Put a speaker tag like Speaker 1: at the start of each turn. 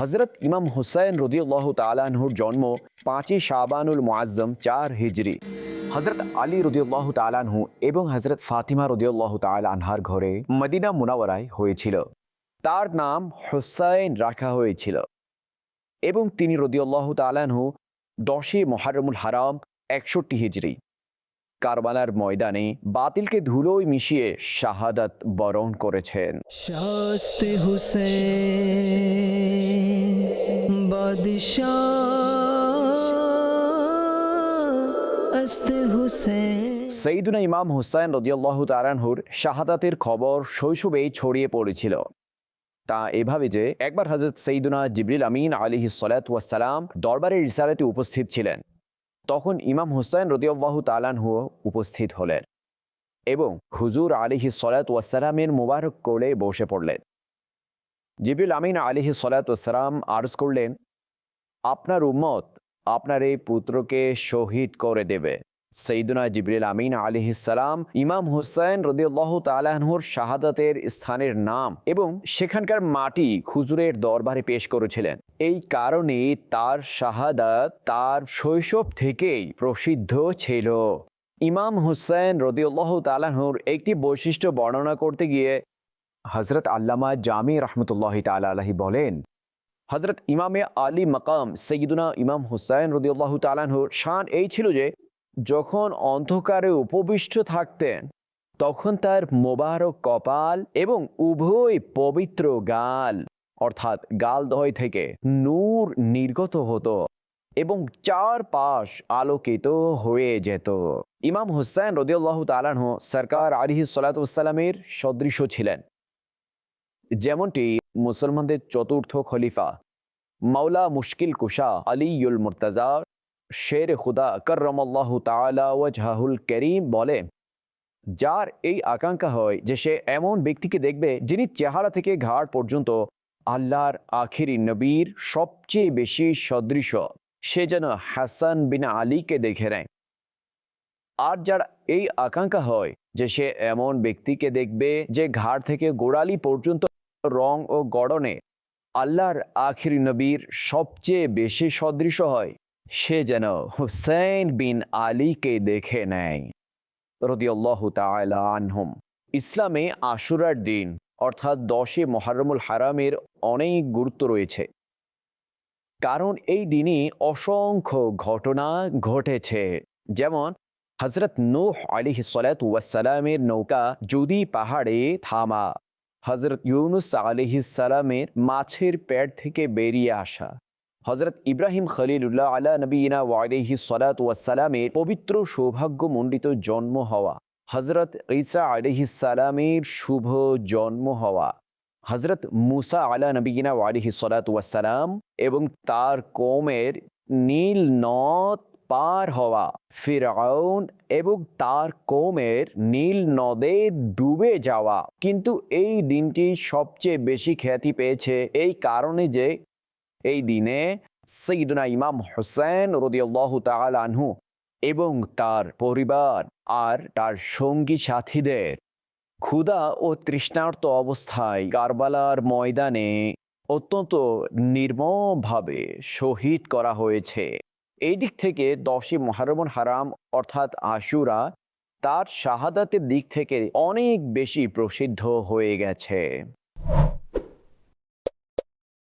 Speaker 1: হজরত ইমাম হুসাইন রাদিয়াল্লাহু তাআলা আনহুর জন্ম 5 শাবানুল মুআজ্জম 4 হিজরি। হজরত আলী রাদিয়াল্লাহু তাআলা আনহু এবং হজরত ফাতিমা রাদিয়াল্লাহু তাআলা আনহার ঘরে মদিনা মুনাওয়ারায় হয়েছিল। তার নাম হুসাইন রাখা হয়েছিল এবং তিনি রাদিয়াল্লাহু তাআলা আনহু 10 মুহররমুল হারাম 61 হিজরি কারবালার ময়দানে বাতিলকে ধুলোয় মিশিয়ে শাহাদাত বরণ করেছেন।
Speaker 2: শাস্তে হুসেন বাদশাহ আস্তে হুসেন।
Speaker 1: সৈয়দুনা ইমাম হুসাইন রাদিয়াল্লাহু তাআলা আনহুর শাহাদাতের খবর শৈশবেই ছড়িয়ে পড়েছিল। তা এভাবে যে একবার হযরত সৈয়দুনা জিবরিল আমিন আলাইহিস সালাতু ওয়াস সালাম দরবারের রিসালাতে উপস্থিত ছিলেন। তখন ইমাম হুসাইন রাদিয়াল্লাহু তাআলা আনহু উপস্থিত হলেন এবং হুজুর আলাইহিস সালাতু ওয়াস সালামের মোবারক কোলে বসে পড়লেন। জিবরিল আমিন আলাইহিস সালাতু ওয়াস সালাম আরজ করলেন, আপনার উম্মত আপনার এই পুত্রকে শহীদ করে দেবে। সৈয়দুনা জিবরিল আমিন আলাইহিস সালাম ইমাম হুসাইন রাদিয়াল্লাহু তাআলা আনহুর শাহাদাতের স্থানের নাম এবং সেখানকার মাটি হুজুরের দরবারে পেশ করেছিলেন। এই কারণে তার শাহাদাত তার শৈশব থেকেই প্রসিদ্ধ ছিল। ইমাম হুসাইন রাদিয়াল্লাহু তাআলা আনহুর একটি বৈশিষ্ট্য বর্ণনা করতে গিয়ে হযরত আল্লামা জামি রাহমাতুল্লাহি তাআলা আলাইহি বলেন, হযরত ইমামে আলী মাকাম সৈয়দুনা ইমাম হুসাইন রাদিয়াল্লাহু তাআলা আনহুর শান এই ছিল যে যখন অন্ধকারে উপবিষ্ট থাকতেন তখন তার মোবারক কপাল এবং উভয় পবিত্র গাল অর্থাৎ গালদ্বয় থেকে নূর নির্গত হতো এবং চারপাশ আলোকিত হয়ে যেত। ইমাম হুসাইন রাদিয়াল্লাহু তাআলা আনহু সরকার আলাইহিস সালাতু ওয়াস সালামের সদৃশ ছিলেন, যেমনটি মুসলমানদের চতুর্থ খলিফা মাওলা মুশকিল কুশা আলীউল মুর্তজা শের খুদা কররামাল্লাহু তাআলা ওয়াজহাহুল করিম বলে, যার এই আকাঙ্ক্ষা হয় যে সে এমন ব্যক্তিকে দেখবে যিনি চেহারা থেকে ঘাড় পর্যন্ত আল্লাহর আখিরি নবীর সবচেয়ে বেশি সদৃশ, সে যেন হাসান বিন আলীকে দেখে নেয়। আর যার এই আকাঙ্ক্ষা হয় যে সে এমন ব্যক্তিকে দেখবে যে ঘাড় থেকে গোড়ালি পর্যন্ত রং ও গড়নে আল্লাহর আখিরি নবীর সবচেয়ে বেশি সদৃশ হয়, সে যেন হুসাইন বিন আলীকে দেখে নেয় রাদিয়াল্লাহু তাআলা আনহুম। ইসলামে আশুরার দিন অর্থাৎ 10 মুহররমুল হারামের অনেক গুরুত্ব রয়েছে, কারণ এই দিনে অসংখ্য ঘটনা ঘটেছে। যেমন হযরত নূহ আলাইহিস সালাতু ওয়াস সালামের নৌকা যদি পাহাড়ে থামা, হযরত ইউনুস আলাইহিস সালামের মাছের পেট থেকে বেরিয়ে আসা, হযরত ইব্রাহিম খলিলুল্লাহ আলা নবিয়িনা ওয়া আলাইহিস সালাতু ওয়াস সালামের পবিত্র সৌভাগ্যমণ্ডিত জন্ম হওয়া, হযরত ঈসা আলাইহিস সালামের শুভ জন্ম হওয়া, হযরত মুসা আলা নবিয়িনা ওয়া আলাইহিস সালাতু ওয়াস সালাম এবং তার কওমের নীল নদ পার হওয়া, ফিরআউন এবং তার কওমের নীল নদে ডুবে যাওয়া। কিন্তু এই দিনটি সবচেয়ে বেশি খ্যাতি পেয়েছে এই কারণে যে এই দিনে সৈয়দুনা ইমাম হুসাইন রাদিয়াল্লাহু তাআলা আনহু এবং তার পরিবার আর তার সঙ্গী সাথীদের ক্ষুধা ও তৃষ্ণার্ত অবস্থায় কারবালার ময়দানে অত্যন্ত নির্মমভাবে শহীদ করা হয়েছে। এই দিক থেকে 10 মুহররমুল হারাম অর্থাৎ আশুরা তার শাহাদাতের দিক থেকে অনেক বেশি প্রসিদ্ধ হয়ে গেছে।